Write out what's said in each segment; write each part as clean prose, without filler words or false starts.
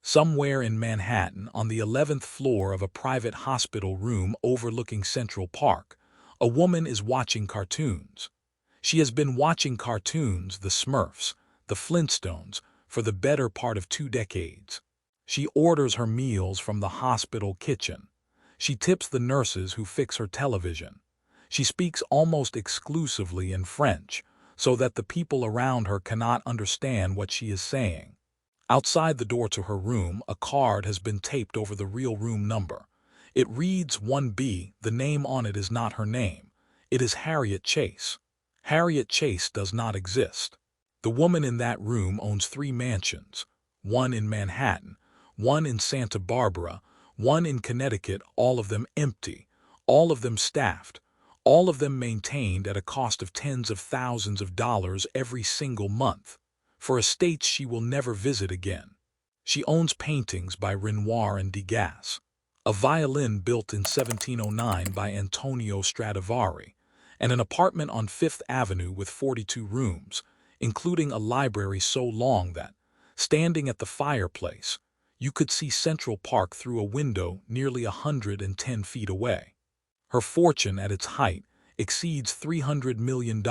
Somewhere in Manhattan, on the 11th floor of a private hospital room overlooking Central Park, a woman is watching cartoons. She has been watching cartoons, the Smurfs, the Flintstones, for the better part of 2 decades. She orders her meals from the hospital kitchen. She tips the nurses who fix her television. She speaks almost exclusively in French, so that the people around her cannot understand what she is saying. Outside the door to her room, a card has been taped over the real room number. It reads 1B. The name on it is not her name. It is Harriet Chase. Harriet Chase does not exist. The woman in that room owns 3 mansions, one in Manhattan, one in Santa Barbara, one in Connecticut, all of them empty, all of them staffed, all of them maintained at a cost of tens of thousands of dollars every single month, for estates she will never visit again. She owns paintings by Renoir and Degas, a violin built in 1709 by Antonio Stradivari, and an apartment on Fifth Avenue with 42 rooms, including a library so long that, standing at the fireplace, you could see Central Park through a window nearly 110 feet away. Her fortune at its height exceeds $300 million,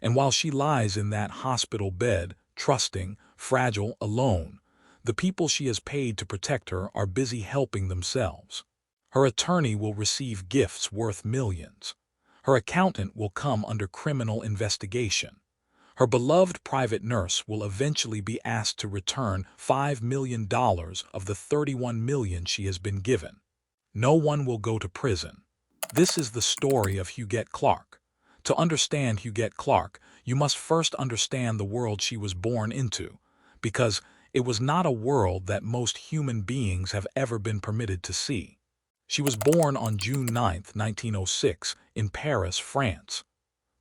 and while she lies in that hospital bed, trusting, fragile, alone, the people she has paid to protect her are busy helping themselves. Her attorney will receive gifts worth millions. Her accountant will come under criminal investigation. Her beloved private nurse will eventually be asked to return $5 million of the $31 million she has been given. No one will go to prison. This is the story of Huguette Clark. To understand Huguette Clark, you must first understand the world she was born into, because it was not a world that most human beings have ever been permitted to see. She was born on June 9, 1906, in Paris, France.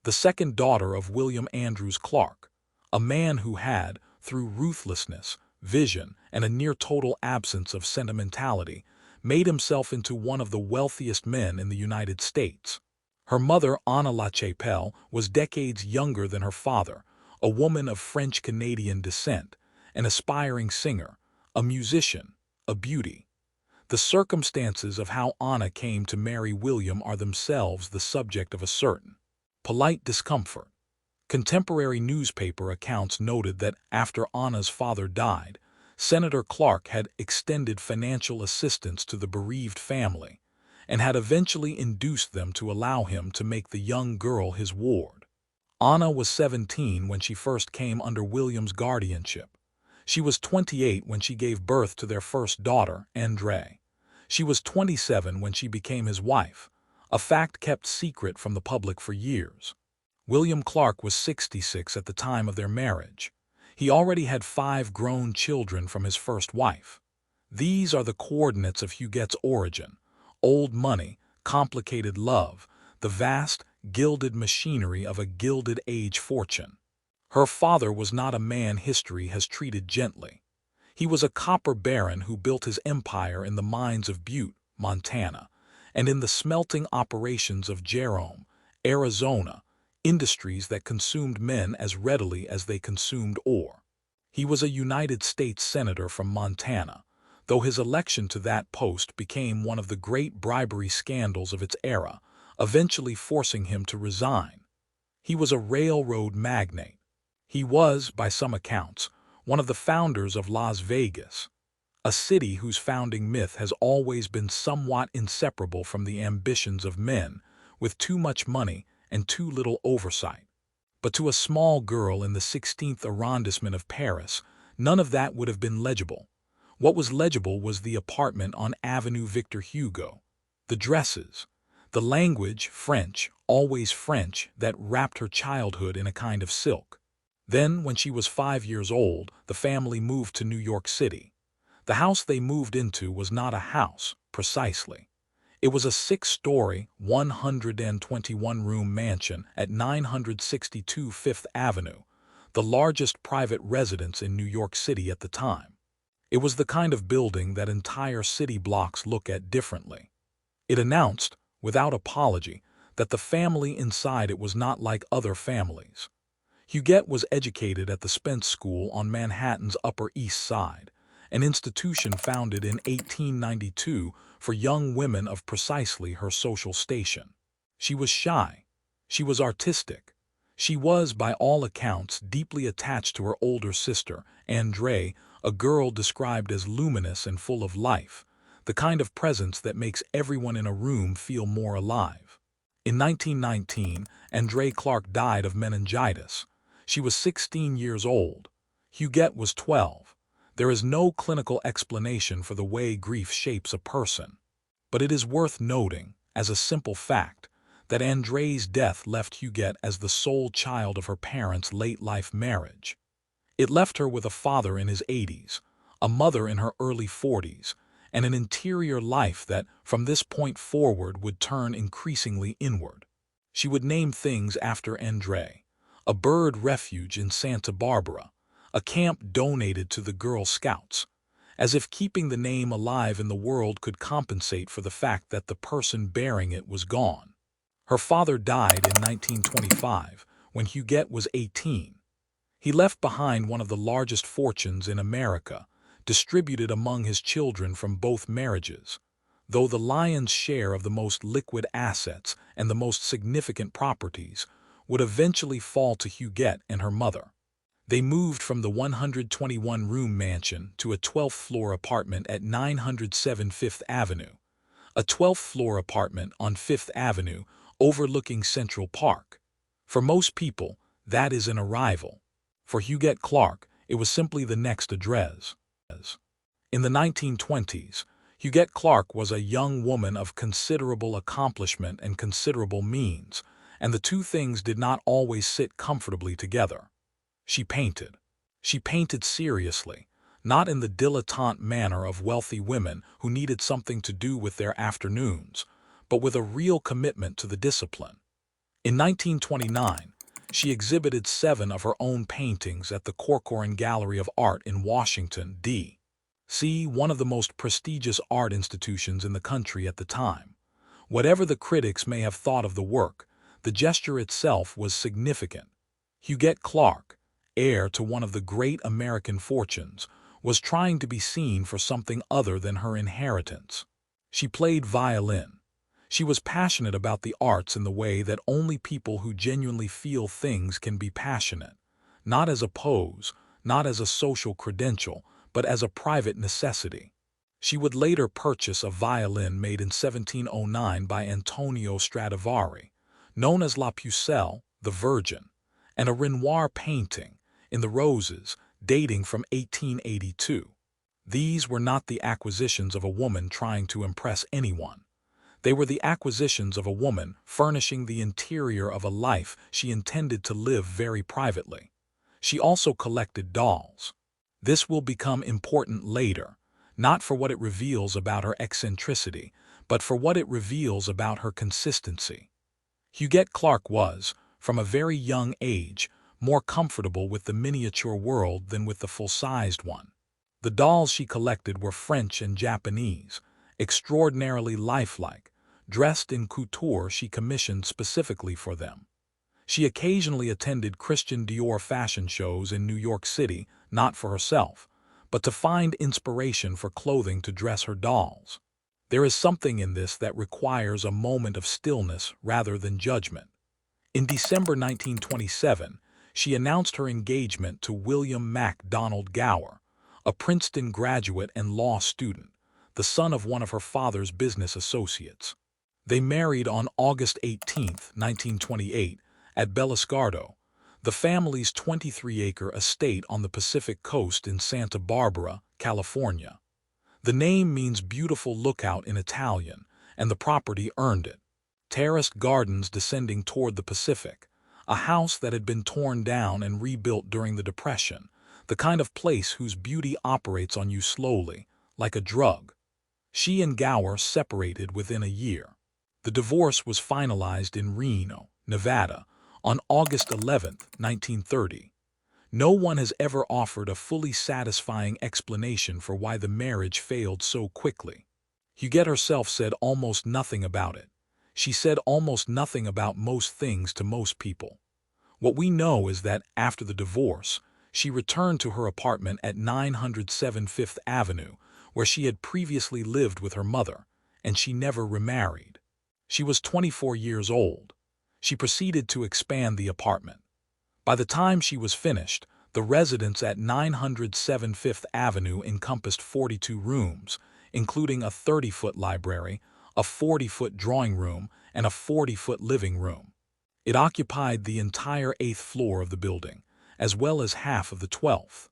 The second daughter of William Andrews Clark, a man who had, through ruthlessness, vision, and a near-total absence of sentimentality, made himself into one of the wealthiest men in the United States. Her mother, Anna LaChapelle, was decades younger than her father, a woman of French-Canadian descent, an aspiring singer, a musician, a beauty. The circumstances of how Anna came to marry William are themselves the subject of a certain polite discomfort. Contemporary newspaper accounts noted that after Anna's father died, Senator Clark had extended financial assistance to the bereaved family and had eventually induced them to allow him to make the young girl his ward. Anna was 17 when she first came under William's guardianship. She was 28 when she gave birth to their first daughter, Andre. She was 27 when she became his wife, a fact kept secret from the public for years. William Clark was 66 at the time of their marriage. He already had 5 grown children from his first wife. These are the coordinates of Huguette's origin: old money, complicated love, the vast, gilded machinery of a Gilded Age fortune. Her father was not a man history has treated gently. He was a copper baron who built his empire in the mines of Butte, Montana, and in the smelting operations of Jerome, Arizona, industries that consumed men as readily as they consumed ore. He was a United States Senator from Montana, though his election to that post became one of the great bribery scandals of its era, eventually forcing him to resign. He was a railroad magnate. He was, by some accounts, one of the founders of Las Vegas, a city whose founding myth has always been somewhat inseparable from the ambitions of men with too much money and too little oversight. But to a small girl in the 16th arrondissement of Paris, none of that would have been legible. What was legible was the apartment on Avenue Victor Hugo, the dresses, the language, French, always French, that wrapped her childhood in a kind of silk. Then, when she was 5 years old, the family moved to New York City. The house they moved into was not a house, precisely. It was a 6-story, 121-room mansion at 962 Fifth Avenue, the largest private residence in New York City at the time. It was the kind of building that entire city blocks look at differently. It announced, without apology, that the family inside it was not like other families. Huguette was educated at the Spence School on Manhattan's Upper East Side, an institution founded in 1892 for young women of precisely her social station. She was shy. She was artistic. She was, by all accounts, deeply attached to her older sister, Andrée, a girl described as luminous and full of life, the kind of presence that makes everyone in a room feel more alive. In 1919, Andrée Clark died of meningitis. She was 16 years old. Huguette was 12. There is no clinical explanation for the way grief shapes a person. But it is worth noting, as a simple fact, that Andrée's death left Huguette as the sole child of her parents' late-life marriage. It left her with a father in his 80s, a mother in her early 40s, and an interior life that, from this point forward, would turn increasingly inward. She would name things after Andrée: a bird refuge in Santa Barbara, a camp donated to the Girl Scouts, as if keeping the name alive in the world could compensate for the fact that the person bearing it was gone. Her father died in 1925, when Huguette was 18. He left behind one of the largest fortunes in America, distributed among his children from both marriages, though the lion's share of the most liquid assets and the most significant properties would eventually fall to Huguette and her mother. They moved from the 121-room mansion to a 12th-floor apartment at 907 Fifth Avenue, a 12th-floor apartment on Fifth Avenue overlooking Central Park. For most people, that is an arrival. For Huguette Clark, it was simply the next address. In the 1920s, Huguette Clark was a young woman of considerable accomplishment and considerable means, and the two things did not always sit comfortably together. She painted. She painted seriously, not in the dilettante manner of wealthy women who needed something to do with their afternoons, but with a real commitment to the discipline. In 1929, she exhibited 7 of her own paintings at the Corcoran Gallery of Art in Washington, D.C., one of the most prestigious art institutions in the country at the time. Whatever the critics may have thought of the work, the gesture itself was significant. Huguette Clark, heir to one of the great American fortunes, was trying to be seen for something other than her inheritance. She played violin. She was passionate about the arts in the way that only people who genuinely feel things can be passionate, not as a pose, not as a social credential, but as a private necessity. She would later purchase a violin made in 1709 by Antonio Stradivari, known as La Pucelle, the Virgin, and a Renoir painting, In the Roses, dating from 1882. These were not the acquisitions of a woman trying to impress anyone. They were the acquisitions of a woman furnishing the interior of a life she intended to live very privately. She also collected dolls. This will become important later, not for what it reveals about her eccentricity, but for what it reveals about her consistency. Huguette Clark was, from a very young age, more comfortable with the miniature world than with the full-sized one. The dolls she collected were French and Japanese, extraordinarily lifelike, dressed in couture she commissioned specifically for them. She occasionally attended Christian Dior fashion shows in New York City, not for herself, but to find inspiration for clothing to dress her dolls. There is something in this that requires a moment of stillness rather than judgment. In December 1927, she announced her engagement to William MacDonald Gower, a Princeton graduate and law student, the son of one of her father's business associates. They married on August 18, 1928, at Bellascardo, the family's 23-acre estate on the Pacific coast in Santa Barbara, California. The name means beautiful lookout in Italian, and the property earned it. Terraced gardens descending toward the Pacific, a house that had been torn down and rebuilt during the Depression, the kind of place whose beauty operates on you slowly, like a drug. She and Gower separated within a year. The divorce was finalized in Reno, Nevada, on August 11, 1930. No one has ever offered a fully satisfying explanation for why the marriage failed so quickly. Huguette herself said almost nothing about it. She said almost nothing about most things to most people. What we know is that, after the divorce, She returned to her apartment at 907 Fifth Avenue, where she had previously lived with her mother, and she never remarried. She was 24 years old. She proceeded to expand the apartment. By the time she was finished, the residence at 907 Fifth Avenue encompassed 42 rooms, including a 30-foot library, a 40-foot drawing room, and a 40-foot living room. It occupied the entire 8th floor of the building, as well as half of the 12th.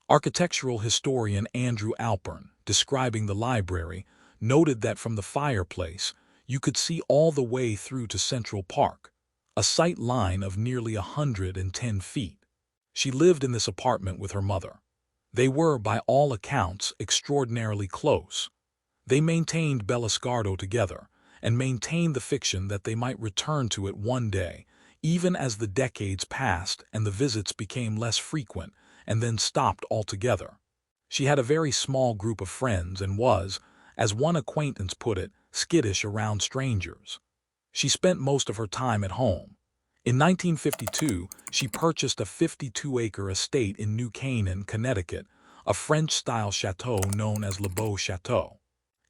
Architectural historian Andrew Alpern, describing the library, noted that from the fireplace, you could see all the way through to Central Park, a sight line of nearly 110 feet. She lived in this apartment with her mother. They were, by all accounts, extraordinarily close. They maintained Bellascardo together, and maintained the fiction that they might return to it one day, even as the decades passed and the visits became less frequent and then stopped altogether. She had a very small group of friends and was, as one acquaintance put it, skittish around strangers. She spent most of her time at home. In 1952, she purchased a 52-acre estate in New Canaan, Connecticut, a French-style chateau known as Le Beau Chateau.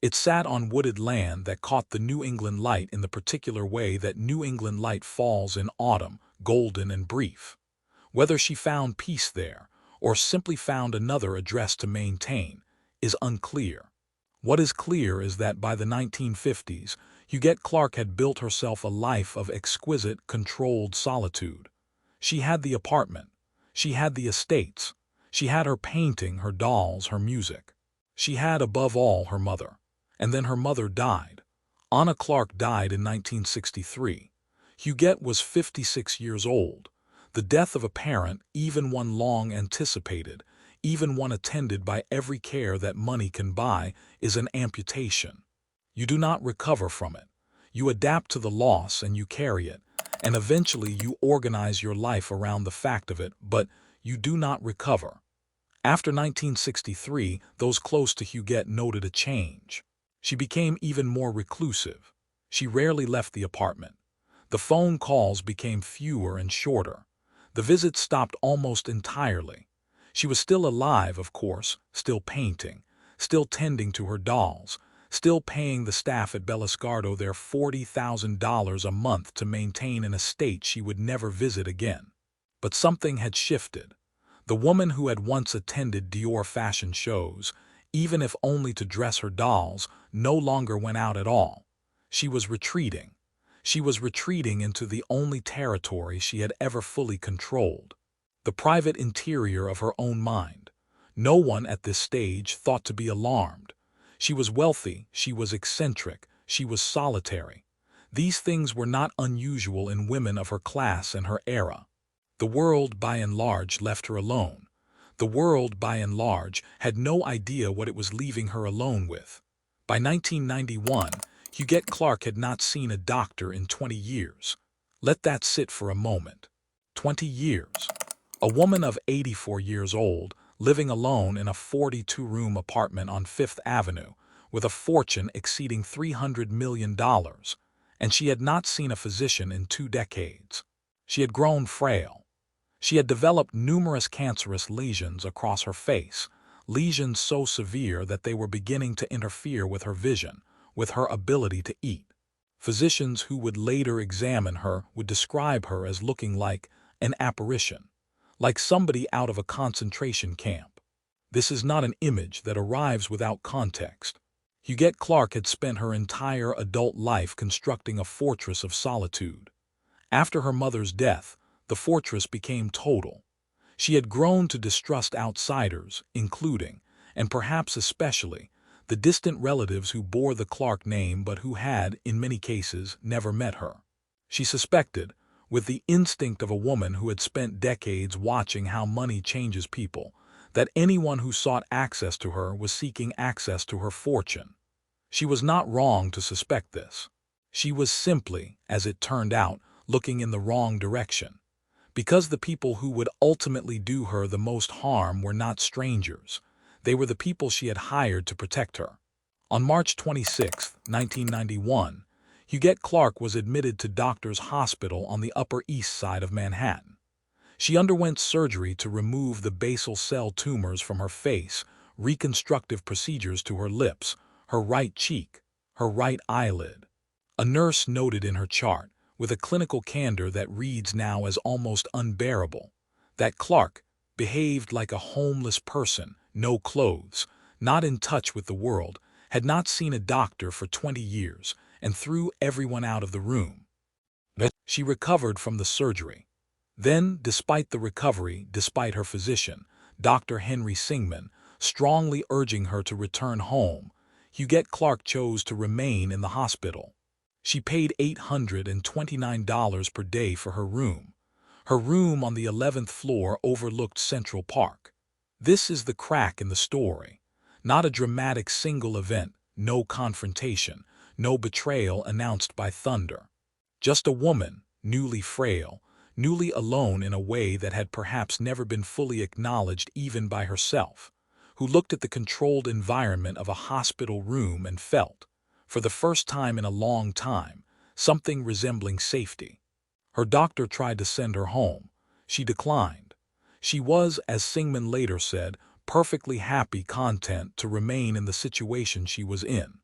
It sat on wooded land that caught the New England light in the particular way that New England light falls in autumn, golden and brief. Whether she found peace there, or simply found another address to maintain, is unclear. What is clear is that by the 1950s, Huguette Clark had built herself a life of exquisite, controlled solitude. She had the apartment. She had the estates. She had her painting, her dolls, her music. She had, above all, her mother. And then her mother died. Anna Clark died in 1963. Huguette was 56 years old. The death of a parent, even one long anticipated, even one attended by every care that money can buy, is an amputation. You do not recover from it. You adapt to the loss and you carry it, and eventually you organize your life around the fact of it, but you do not recover. After 1963, those close to Huguette noted a change. She became even more reclusive. She rarely left the apartment. The phone calls became fewer and shorter. The visits stopped almost entirely. She was still alive, of course, still painting, still tending to her dolls, still paying the staff at Bellascardo their $40,000 a month to maintain an estate she would never visit again. But something had shifted. The woman who had once attended Dior fashion shows, even if only to dress her dolls, no longer went out at all. She was retreating. She was retreating into the only territory she had ever fully controlled, the private interior of her own mind. No one at this stage thought to be alarmed. She was wealthy, she was eccentric, she was solitary. These things were not unusual in women of her class and her era. The world, by and large, left her alone. The world, by and large, had no idea what it was leaving her alone with. By 1991, Huguette Clark had not seen a doctor in 20 years. Let that sit for a moment. 20 years. A woman of 84 years old, living alone in a 42-room apartment on Fifth Avenue, with a fortune exceeding $300 million, and she had not seen a physician in 2 decades. She had grown frail. She had developed numerous cancerous lesions across her face, lesions so severe that they were beginning to interfere with her vision, with her ability to eat. Physicians who would later examine her would describe her as looking like an apparition, like somebody out of a concentration camp. This is not an image that arrives without context. Huguette Clark had spent her entire adult life constructing a fortress of solitude. After her mother's death, the fortress became total. She had grown to distrust outsiders, including, and perhaps especially, the distant relatives who bore the Clark name but who had, in many cases, never met her. She suspected, with the instinct of a woman who had spent decades watching how money changes people, that anyone who sought access to her was seeking access to her fortune. She was not wrong to suspect this. She was simply, as it turned out, looking in the wrong direction. Because the people who would ultimately do her the most harm were not strangers. They were the people she had hired to protect her. On March 26, 1991, Huguette Clark was admitted to Doctors' Hospital on the Upper East Side of Manhattan. She underwent surgery to remove the basal cell tumors from her face, reconstructive procedures to her lips, her right cheek, her right eyelid. A nurse noted in her chart, with a clinical candor that reads now as almost unbearable, that Clark behaved like a homeless person, no clothes, not in touch with the world, had not seen a doctor for 20 years, and threw everyone out of the room. She recovered from the surgery. Then, despite the recovery, despite her physician, Dr. Henry Singman, strongly urging her to return home, Huguette Clark chose to remain in the hospital. She paid $829 per day for her room. Her room on the 11th floor overlooked Central Park. This is the crack in the story. Not a dramatic single event, no confrontation, no betrayal announced by thunder. Just a woman, newly frail, newly alone in a way that had perhaps never been fully acknowledged even by herself, who looked at the controlled environment of a hospital room and felt, for the first time in a long time, something resembling safety. Her doctor tried to send her home. She declined. She was, as Singman later said, perfectly happy content to remain in the situation she was in.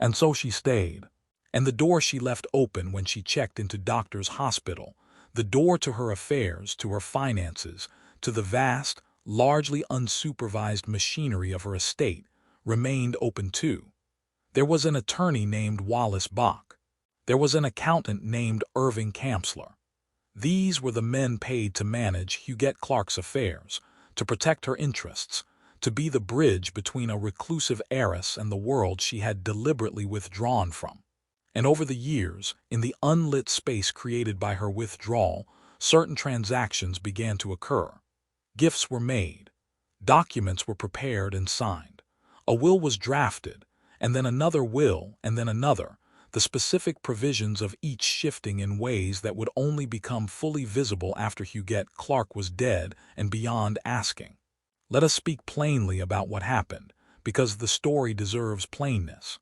And so she stayed. And the door she left open when she checked into Doctor's Hospital, the door to her affairs, to her finances, to the vast, largely unsupervised machinery of her estate, remained open too. There was an attorney named Wallace Bach. There was an accountant named Irving Kamsler. These were the men paid to manage Huguette Clark's affairs, to protect her interests, to be the bridge between a reclusive heiress and the world she had deliberately withdrawn from. And over the years, in the unlit space created by her withdrawal, certain transactions began to occur. Gifts were made. Documents were prepared and signed. A will was drafted, and then another will, and then another, the specific provisions of each shifting in ways that would only become fully visible after Huguette Clark was dead and beyond asking. Let us speak plainly about what happened, because the story deserves plainness.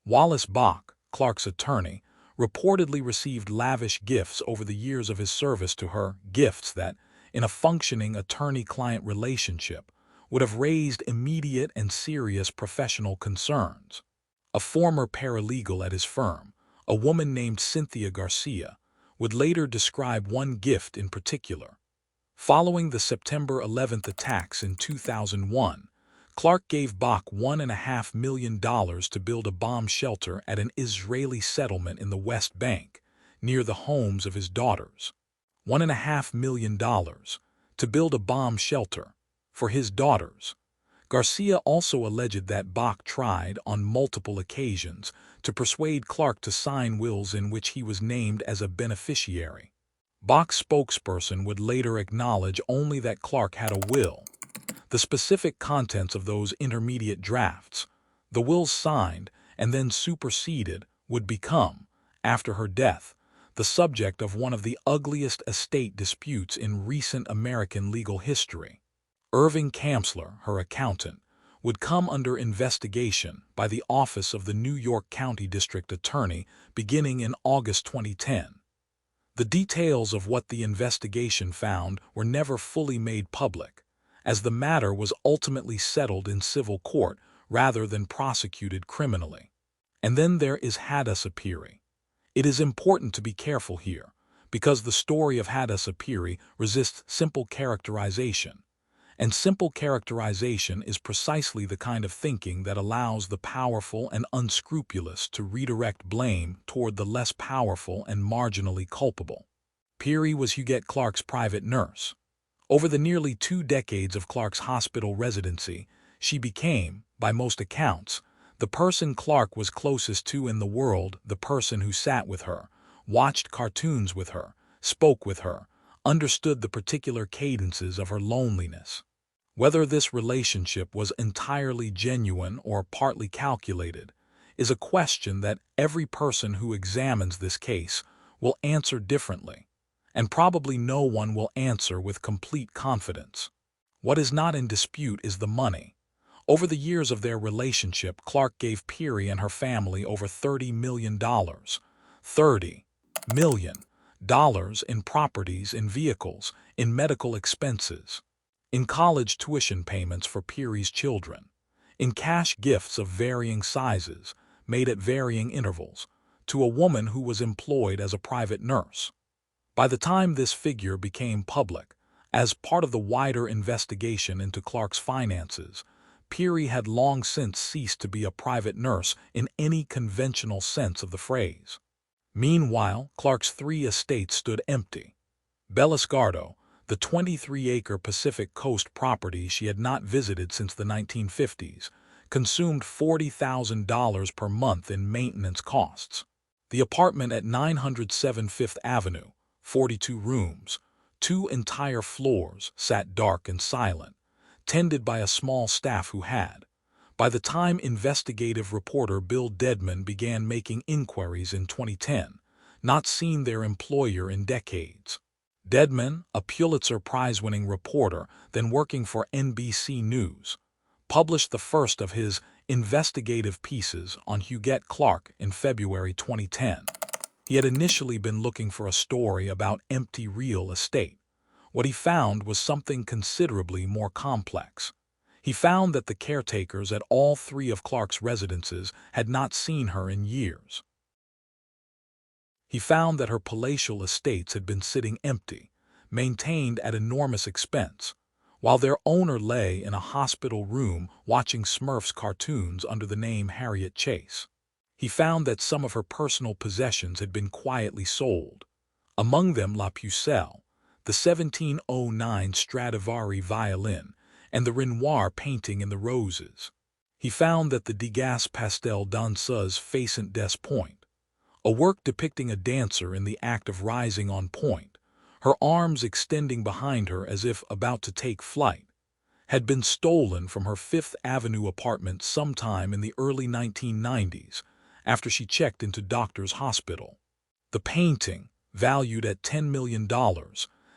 Wallace Bach, Clark's attorney, reportedly received lavish gifts over the years of his service to her, gifts that, in a functioning attorney-client relationship, would have raised immediate and serious professional concerns. A former paralegal at his firm, a woman named Cynthia Garcia, would later describe one gift in particular. Following the September 11th attacks in 2001, Clark gave Bach $1.5 million to build a bomb shelter at an Israeli settlement in the West Bank, near the homes of his daughters. $1.5 million to build a bomb shelter for his daughters. Garcia also alleged that Bach tried, on multiple occasions, to persuade Clark to sign wills in which he was named as a beneficiary. Bach's spokesperson would later acknowledge only that Clark had a will. The specific contents of those intermediate drafts, the wills signed and then superseded, would become, after her death, the subject of one of the ugliest estate disputes in recent American legal history. Irving Kamsler, her accountant, would come under investigation by the Office of the New York County District Attorney beginning in August 2010. The details of what the investigation found were never fully made public, as the matter was ultimately settled in civil court rather than prosecuted criminally. And then there is Heiresses. It is important to be careful here, because the story of Heiresses resists simple characterization. And simple characterization is precisely the kind of thinking that allows the powerful and unscrupulous to redirect blame toward the less powerful and marginally culpable. Peary was Huguette Clark's private nurse. Over the nearly 2 decades of Clark's hospital residency, she became, by most accounts, the person Clark was closest to in the world, the person who sat with her, watched cartoons with her, spoke with her, understood the particular cadences of her loneliness. Whether this relationship was entirely genuine or partly calculated is a question that every person who examines this case will answer differently, and probably no one will answer with complete confidence. What is not in dispute is the money. Over the years of their relationship, Clark gave Peary and her family over $30 million. $30 million. dollars in properties, in vehicles, in medical expenses, in college tuition payments for Peary's children, in cash gifts of varying sizes, made at varying intervals, to a woman who was employed as a private nurse. By the time this figure became public, as part of the wider investigation into Clark's finances, Peary had long since ceased to be a private nurse in any conventional sense of the phrase. Meanwhile, Clark's 3 estates stood empty. Bellisgardo, the 23-acre Pacific Coast property she had not visited since the 1950s, consumed $40,000 per month in maintenance costs. The apartment at 907 Fifth Avenue, 42 rooms, 2 entire floors, sat dark and silent, tended by a small staff who had, by the time investigative reporter Bill Dedman began making inquiries in 2010, not seen their employer in decades. Dedman, a Pulitzer Prize-winning reporter then working for NBC News, published the first of his investigative pieces on Huguette Clark in February 2010. He had initially been looking for a story about empty real estate. What he found was something considerably more complex. He found that the caretakers at all 3 of Clark's residences had not seen her in years. He found that her palatial estates had been sitting empty, maintained at enormous expense, while their owner lay in a hospital room watching Smurfs cartoons under the name Harriet Chase. He found that some of her personal possessions had been quietly sold, among them La Pucelle, the 1709 Stradivari violin, and the Renoir painting in the roses. He found that the Degas pastel danseuse Facent des Points, a work depicting a dancer in the act of rising on point, her arms extending behind her as if about to take flight, had been stolen from her Fifth Avenue apartment sometime in the early 1990s after she checked into Doctor's Hospital. The painting, valued at $10 million,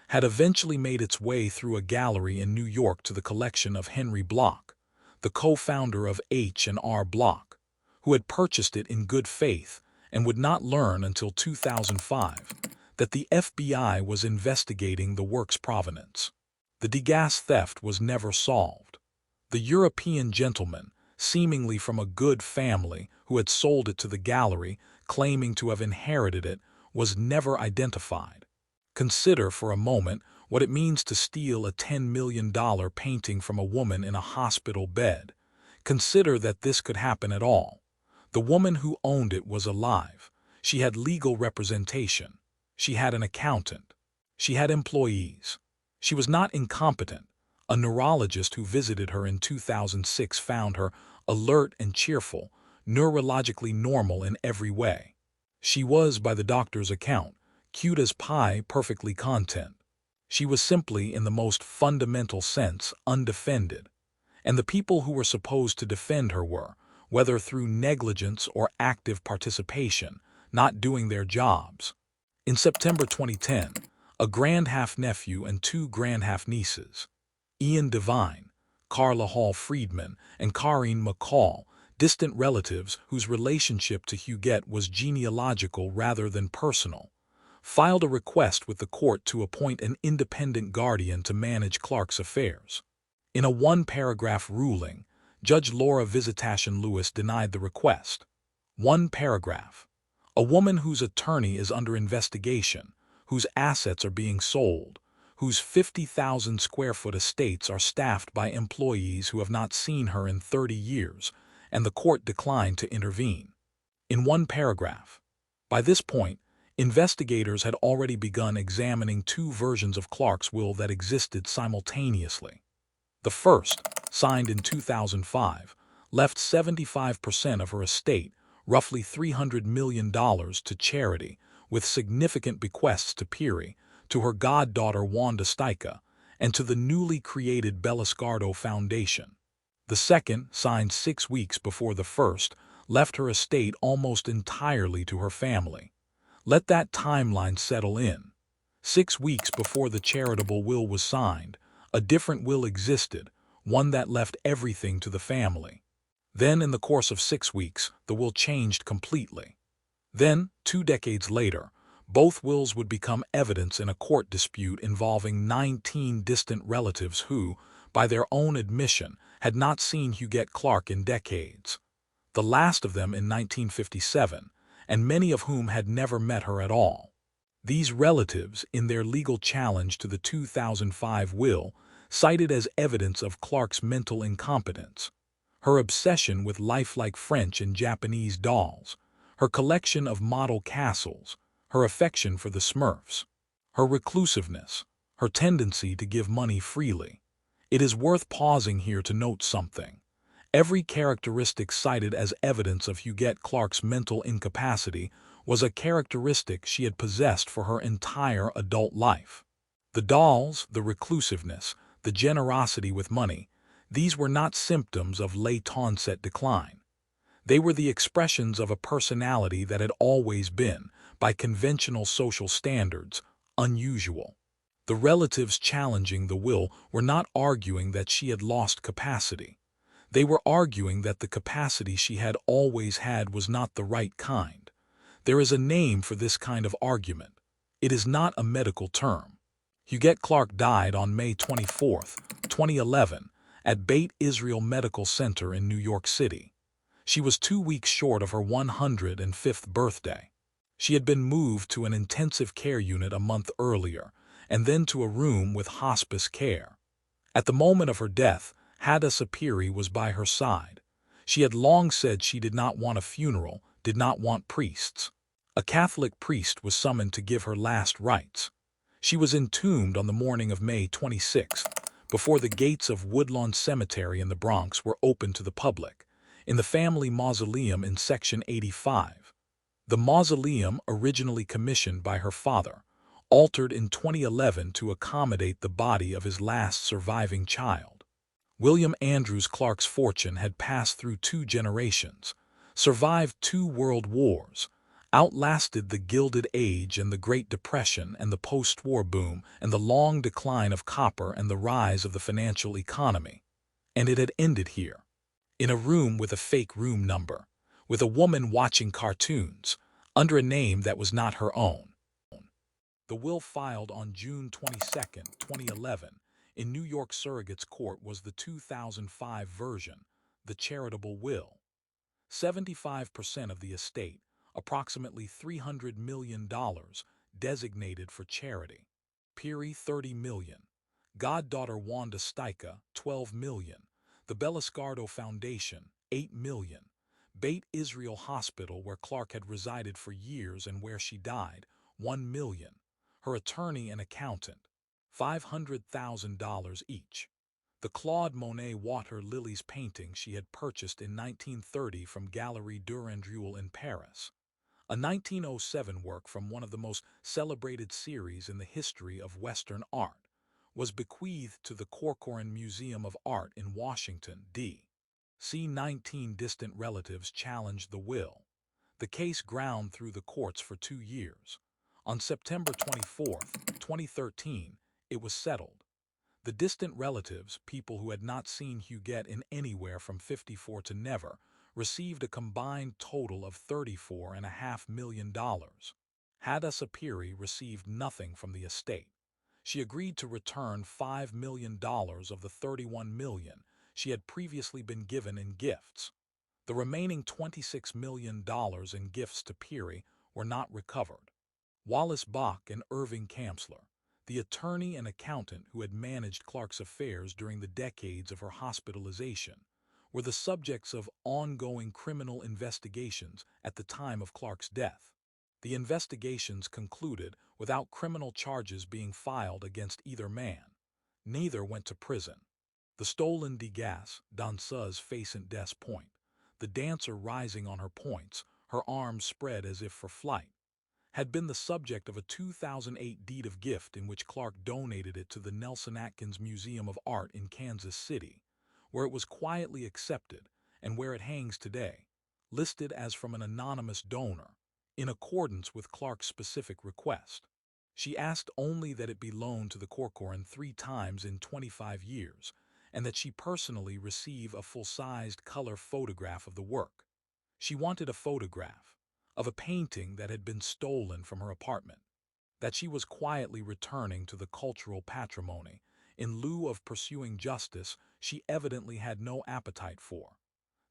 had eventually made its way through a gallery in New York to the collection of Henry Bloch, the co-founder of H&R Bloch, who had purchased it in good faith and would not learn until 2005 that the FBI was investigating the work's provenance. The Degas theft was never solved. The European gentleman, seemingly from a good family, who had sold it to the gallery, claiming to have inherited it, was never identified. Consider for a moment what it means to steal a $10 million painting from a woman in a hospital bed. Consider that this could happen at all. The woman who owned it was alive. She had legal representation. She had an accountant. She had employees. She was not incompetent. A neurologist who visited her in 2006 found her alert and cheerful, neurologically normal in every way. She was, by the doctor's account, cute as pie, perfectly content. She was simply, in the most fundamental sense, undefended. And the people who were supposed to defend her were, whether through negligence or active participation, not doing their jobs. In September 2010, a grand-half-nephew and 2 grand-half-nieces, Ian Devine, Carla Hall Friedman, and Karine McCall, distant relatives whose relationship to Huguette was genealogical rather than personal, filed a request with the court to appoint an independent guardian to manage Clark's affairs. In a 1-paragraph ruling, Judge Laura Visitation Lewis denied the request. 1 paragraph. A woman whose attorney is under investigation, whose assets are being sold, whose 50,000-square-foot estates are staffed by employees who have not seen her in 30 years, and the court declined to intervene. In 1 paragraph. By this point, investigators had already begun examining 2 versions of Clark's will that existed simultaneously. The first, signed in 2005, left 75% of her estate, roughly $300 million, to charity, with significant bequests to Peary, to her goddaughter Wanda Stika, and to the newly created Bellisgardo Foundation. The second, signed 6 weeks before the first, left her estate almost entirely to her family. Let that timeline settle in. 6 weeks before the charitable will was signed, a different will existed, one that left everything to the family. Then, in the course of 6 weeks, the will changed completely. Then, 2 decades later, Both wills would become evidence in a court dispute involving 19 distant relatives who, by their own admission, had not seen Huguette Clark in decades, the last of them in 1957, and many of whom had never met her at all. These relatives, in their legal challenge to the 2005 will, cited as evidence of Clark's mental incompetence, her obsession with lifelike French and Japanese dolls, her collection of model castles, her affection for the Smurfs, her reclusiveness, her tendency to give money freely. It is worth pausing here to note something. Every characteristic cited as evidence of Huguette Clark's mental incapacity was a characteristic she had possessed for her entire adult life. The dolls, the reclusiveness, the generosity with money, these were not symptoms of late-onset decline. They were the expressions of a personality that had always been, by conventional social standards, unusual. The relatives challenging the will were not arguing that she had lost capacity. They were arguing that the capacity she had always had was not the right kind. There is a name for this kind of argument. It is not a medical term. Huguette Clark died on May 24, 2011, at Beit Israel Medical Center in New York City. She was 2 weeks short of her 105th birthday. She had been moved to an intensive care unit a month earlier, and then to a room with hospice care. At the moment of her death, Heiress was by her side. She had long said she did not want a funeral, did not want priests. A Catholic priest was summoned to give her last rites. She was entombed on the morning of May 26th, before the gates of Woodlawn Cemetery in the Bronx were opened to the public, in the family mausoleum in Section 85. The mausoleum, originally commissioned by her father, altered in 2011 to accommodate the body of his last surviving child. William Andrews Clark's fortune had passed through 2 generations, survived 2 world wars, outlasted the Gilded Age and the Great Depression and the post-war boom and the long decline of copper and the rise of the financial economy. And it had ended here, in a room with a fake room number, with a woman watching cartoons, under a name that was not her own. The will filed on June 22, 2011, in New York Surrogate's Court was the 2005 version, the charitable will. 75% of the estate, approximately $300 million, designated for charity. Peary, $30 million. Goddaughter Wanda Stika, $12 million. The Belliscardo Foundation, $8 million. Beit Israel Hospital, where Clark had resided for years and where she died, $1 million. Her attorney and accountant, $500,000 each. The Claude Monet Water Lilies painting she had purchased in 1930 from Galerie Durandruel in Paris, a 1907 work from one of the most celebrated series in the history of Western art, was bequeathed to the Corcoran Museum of Art in Washington, D.C. 19 distant relatives challenged the will. The case ground through the courts for 2 years. On September 24, 2013, it was settled. The distant relatives, people who had not seen Huguette in anywhere from 54 to never, received a combined total of $34.5 million. Heiress received nothing from the estate. She agreed to return $5 million of the $31 million she had previously been given in gifts. The remaining $26 million in gifts to Peary were not recovered. Wallace Bach and Irving Kamsler, the attorney and accountant who had managed Clark's affairs during the decades of her hospitalization, were the subjects of ongoing criminal investigations at the time of Clark's death. The investigations concluded without criminal charges being filed against either man. Neither went to prison. The stolen Degas, danseuse facent des point, the dancer rising on her points, her arms spread as if for flight, had been the subject of a 2008 deed of gift in which Clark donated it to the Nelson Atkins Museum of Art in Kansas City, where it was quietly accepted and where it hangs today, listed as from an anonymous donor, in accordance with Clark's specific request. She asked only that it be loaned to the Corcoran 3 times in 25 years, and that she personally receive a full-sized color photograph of the work. She wanted a photograph, of a painting that had been stolen from her apartment, that she was quietly returning to the cultural patrimony in lieu of pursuing justice she evidently had no appetite for.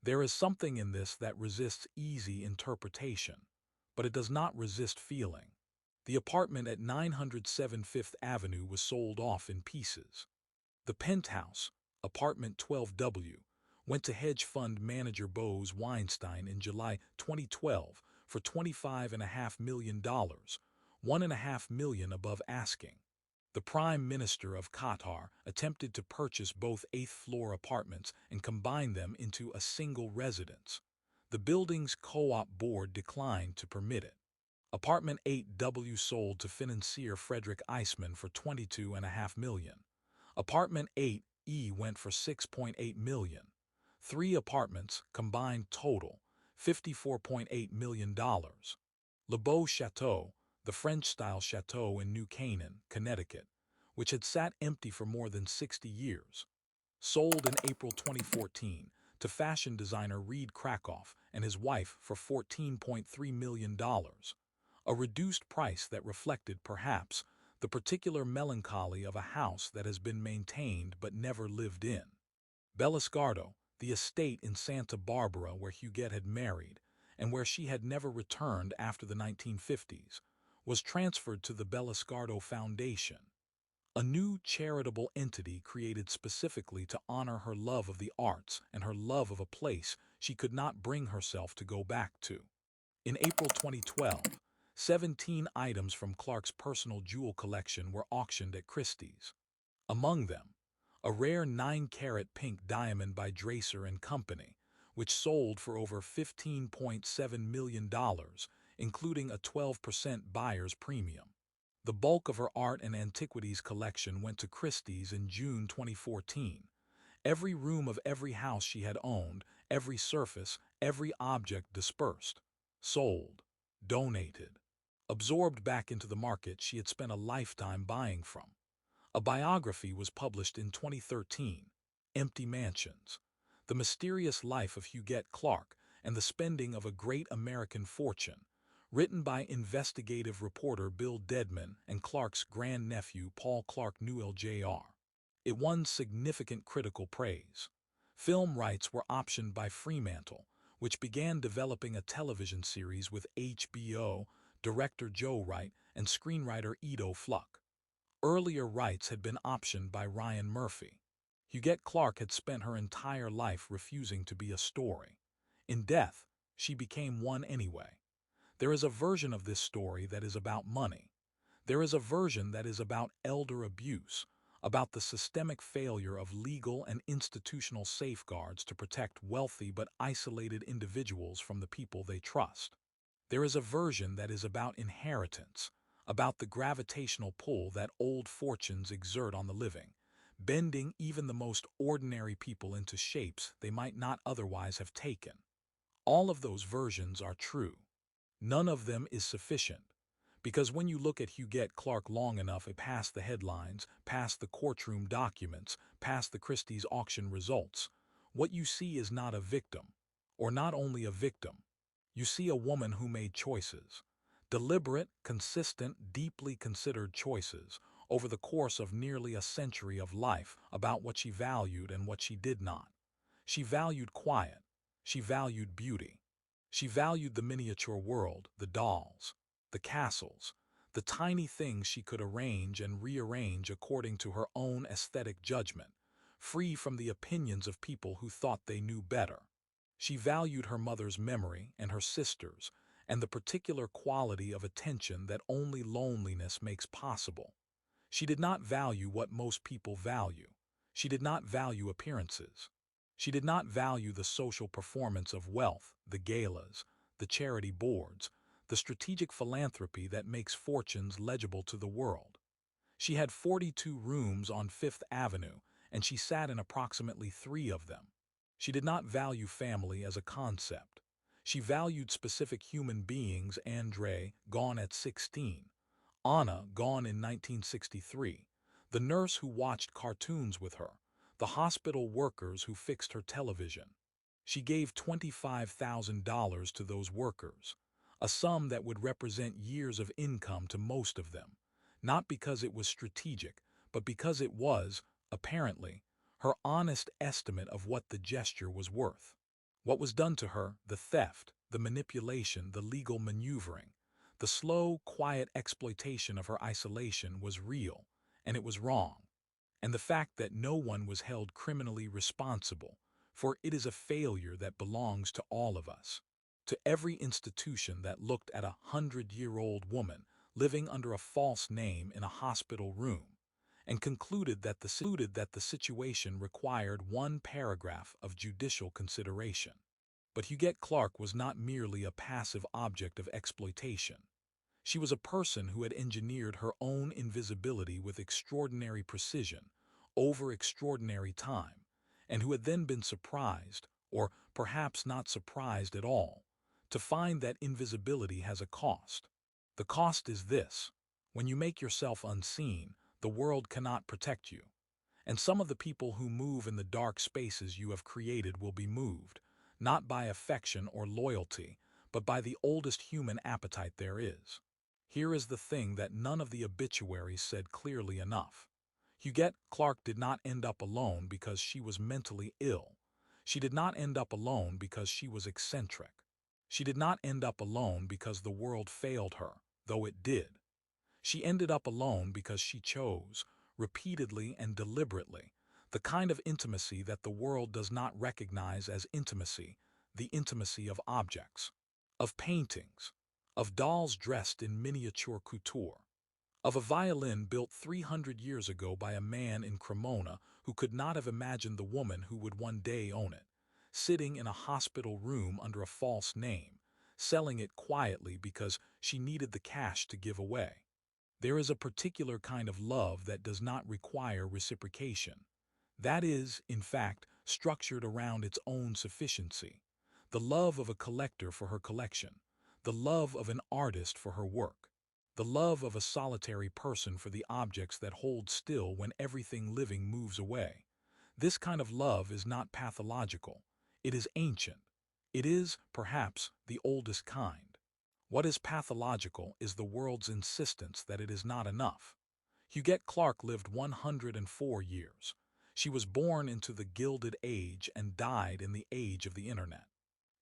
There is something in this that resists easy interpretation, but it does not resist feeling. The apartment at 907 Fifth Avenue was sold off in pieces. The penthouse, apartment 12W, went to hedge fund manager Bose Weinstein in July 2012 for $25.5 million, $1.5 million above asking. The Prime Minister of Qatar attempted to purchase both eighth-floor apartments and combine them into a single residence. The building's co-op board declined to permit it. Apartment 8W sold to financier Frederick Eisman for $22.5 million. Apartment 8E went for $6.8 million. Three apartments, combined total, $54.8 million. Le Beau Chateau, the French-style chateau in New Canaan, Connecticut, which had sat empty for more than 60 years, sold in April 2014 to fashion designer Reed Krakoff and his wife for $14.3 million, a reduced price that reflected, perhaps, the particular melancholy of a house that has been maintained but never lived in. Belliscardo, the estate in Santa Barbara where Huguette had married, and where she had never returned after the 1950s, was transferred to the Belliscardo Foundation, a new charitable entity created specifically to honor her love of the arts and her love of a place she could not bring herself to go back to. In April 2012, 17 items from Clark's personal jewel collection were auctioned at Christie's. Among them, a rare 9-carat pink diamond by Dracer and Company, which sold for over $15.7 million, including a 12% buyer's premium. The bulk of her art and antiquities collection went to Christie's in June 2014. Every room of every house she had owned, every surface, every object dispersed, sold, donated, absorbed back into the market she had spent a lifetime buying from. A biography was published in 2013, Empty Mansions: The Mysterious Life of Huguette Clark and the Spending of a Great American Fortune, written by investigative reporter Bill Dedman and Clark's grandnephew Paul Clark Newell Jr. It won significant critical praise. Film rights were optioned by Fremantle, which began developing a television series with HBO, director Joe Wright, and screenwriter Edo Fluck. Earlier rights had been optioned by Ryan Murphy. Huguette Clark had spent her entire life refusing to be a story. In death, she became one anyway. There is a version of this story that is about money. There is a version that is about elder abuse, about the systemic failure of legal and institutional safeguards to protect wealthy but isolated individuals from the people they trust. There is a version that is about inheritance, about the gravitational pull that old fortunes exert on the living, bending even the most ordinary people into shapes they might not otherwise have taken. All of those versions are true. None of them is sufficient, because when you look at Huguette Clark long enough past the headlines, past the courtroom documents, past the Christie's auction results, what you see is not a victim, or not only a victim. You see a woman who made choices, deliberate, consistent, deeply considered choices, over the course of nearly a century of life about what she valued and what she did not. She valued quiet. She valued beauty. She valued the miniature world, the dolls, the castles, the tiny things she could arrange and rearrange according to her own aesthetic judgment, free from the opinions of people who thought they knew better. She valued her mother's memory and her sister's, and the particular quality of attention that only loneliness makes possible. She did not value what most people value. She did not value appearances. She did not value the social performance of wealth, the galas, the charity boards, the strategic philanthropy that makes fortunes legible to the world. She had 42 rooms on Fifth Avenue, and she sat in approximately 3 of them. She did not value family as a concept. She valued specific human beings: Andre, gone at 16, Anna, gone in 1963, the nurse who watched cartoons with her, the hospital workers who fixed her television. She gave $25,000 to those workers, a sum that would represent years of income to most of them, not because it was strategic, but because it was, apparently, her honest estimate of what the gesture was worth. What was done to her, the theft, the manipulation, the legal maneuvering, the slow, quiet exploitation of her isolation was real, and it was wrong. And the fact that no one was held criminally responsible, for it is a failure that belongs to all of us, to every institution that looked at 100-year-old woman living under a false name in a hospital room, and concluded that the situation required one paragraph of judicial consideration. But Huguette Clark was not merely a passive object of exploitation. She was a person who had engineered her own invisibility with extraordinary precision over extraordinary time, and who had then been surprised, or perhaps not surprised at all, to find that invisibility has a cost. The cost is this: when you make yourself unseen, the world cannot protect you. And some of the people who move in the dark spaces you have created will be moved, not by affection or loyalty, but by the oldest human appetite there is. Here is the thing that none of the obituaries said clearly enough. Huguette Clark did not end up alone because she was mentally ill. She did not end up alone because she was eccentric. She did not end up alone because the world failed her, though it did. She ended up alone because she chose, repeatedly and deliberately, the kind of intimacy that the world does not recognize as intimacy, the intimacy of objects, of paintings, of dolls dressed in miniature couture, of a violin built 300 years ago by a man in Cremona who could not have imagined the woman who would one day own it, sitting in a hospital room under a false name, selling it quietly because she needed the cash to give away. There is a particular kind of love that does not require reciprocation. That is, in fact, structured around its own sufficiency. The love of a collector for her collection, the love of an artist for her work, the love of a solitary person for the objects that hold still when everything living moves away. This kind of love is not pathological. It is ancient. It is, perhaps, the oldest kind. What is pathological is the world's insistence that it is not enough. Huguette Clark lived 104 years. She was born into the Gilded Age and died in the age of the Internet.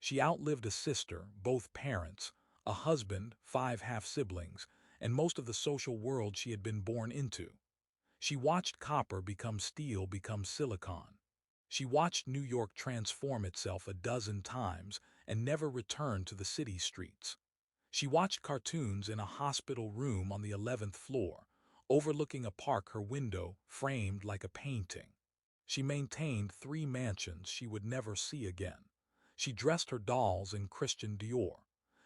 She outlived a sister, both parents, a husband, 5 half-siblings, and most of the social world she had been born into. She watched copper become steel become silicon. She watched New York transform itself a dozen times and never return to the city streets. She watched cartoons in a hospital room on the 11th floor, overlooking a park, her window framed like a painting. She maintained 3 mansions she would never see again. She dressed her dolls in Christian Dior.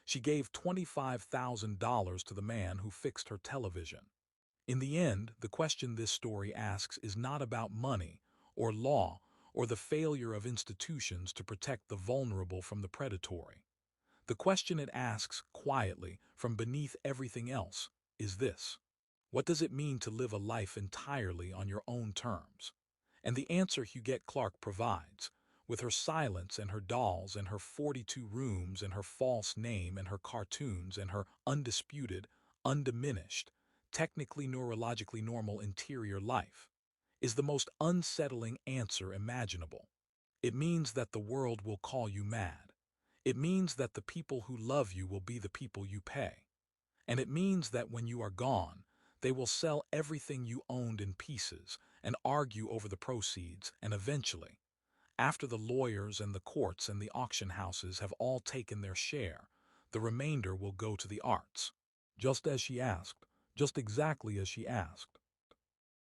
She gave $25,000 to the man who fixed her television. In the end, the question this story asks is not about money or law or the failure of institutions to protect the vulnerable from the predatory. The question it asks, quietly, from beneath everything else, is this: what does it mean to live a life entirely on your own terms? And the answer Huguette Clark provides, with her silence and her dolls and her 42 rooms and her false name and her cartoons and her undisputed, undiminished, technically neurologically normal interior life, is the most unsettling answer imaginable. It means that the world will call you mad. It means that the people who love you will be the people you pay. And it means that when you are gone, they will sell everything you owned in pieces and argue over the proceeds, and eventually, after the lawyers and the courts and the auction houses have all taken their share, the remainder will go to the arts. Just as she asked, just exactly as she asked.